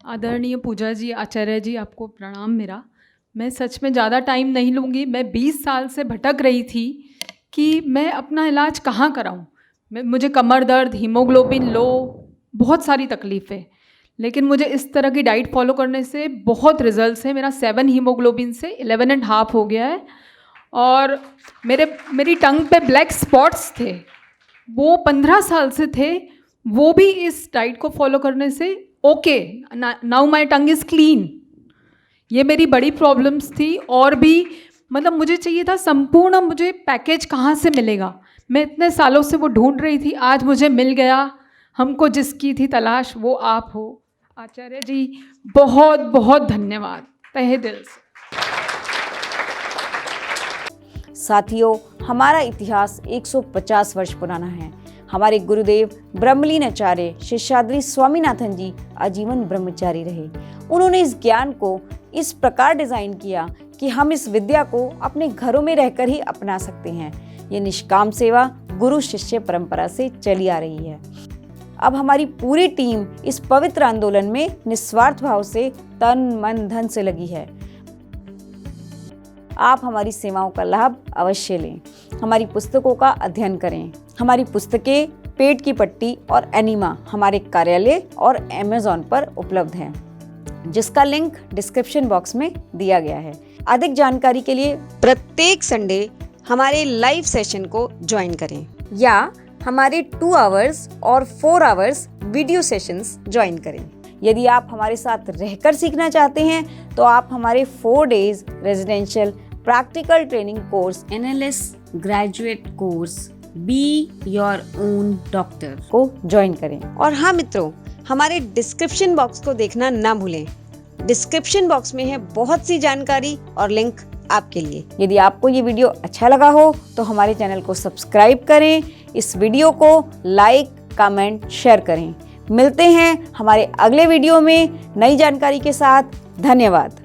आदरणीय पूजा जी, आचार्य जी, आपको प्रणाम मेरा। मैं सच में ज़्यादा टाइम नहीं लूँगी। मैं 20 साल से भटक रही थी कि मैं अपना इलाज कहाँ कराऊँ। मुझे कमर दर्द, हीमोग्लोबिन लो, बहुत सारी तकलीफ़ें, लेकिन मुझे इस तरह की डाइट फॉलो करने से बहुत रिजल्ट्स हैं। मेरा 7 हीमोग्लोबिन से 11.5 हो गया है और मेरी टंग पे ब्लैक स्पॉट्स थे, वो 15 साल से थे, वो भी इस डाइट को फॉलो करने से okay, now my tongue is clean. ये मेरी बड़ी प्रॉब्लम्स थी और भी, मतलब मुझे चाहिए था संपूर्ण, मुझे पैकेज कहाँ से मिलेगा। मैं इतने सालों से वो ढूंढ रही थी, आज मुझे मिल गया। हमको जिसकी थी तलाश वो आप हो। आचार्य जी, बहुत बहुत धन्यवाद तहे दिल से। साथियों, हमारा इतिहास 150 वर्ष पुराना है। हमारे गुरुदेव ब्रह्मलीन आचार्य शेषाद्रि स्वामीनाथन जी आजीवन ब्रह्मचारी रहे। उन्होंने इस ज्ञान को इस प्रकार डिजाइन किया कि हम इस विद्या को अपने घरों में रहकर ही अपना सकते हैं। ये निष्काम सेवा गुरु शिष्य परंपरा से चली आ रही है। अब हमारी पूरी टीम इस पवित्र आंदोलन में निस्वार्थ भाव से तन मन धन से लगी है। आप हमारी सेवाओं का लाभ अवश्य लें। हमारी पुस्तकों का अध्ययन करें। हमारी पुस्तकें पेट की पट्टी और एनीमा हमारे कार्यालय और अमेज़न पर उपलब्ध हैं, जिसका लिंक डिस्क्रिप्शन बॉक्स में दिया गया है। अधिक जानकारी के लिए प्रत्येक संडे हमारे लाइव सेशन को ज्वाइन करें या हमारे 2 आवर्स और 4 आवर्स वीडियो सेशंस ज्वाइन करें। यदि आप हमारे साथ रहकर सीखना चाहते हैं तो आप हमारे 4 days residential practical training course NLS graduate course be your own doctor को ज्वाइन करें। और हाँ मित्रों, हमारे डिस्क्रिप्शन बॉक्स को देखना ना भूलें। डिस्क्रिप्शन बॉक्स में है बहुत सी जानकारी और लिंक आपके लिए। यदि आपको ये वीडियो अच्छा लगा हो तो हमारे चैनल को सब्सक्राइब करें, इस वीडियो को लाइक, कमेंट, शेयर करें। मिलते हैं हमारे अगले वीडियो में नई जानकारी के साथ। धन्यवाद।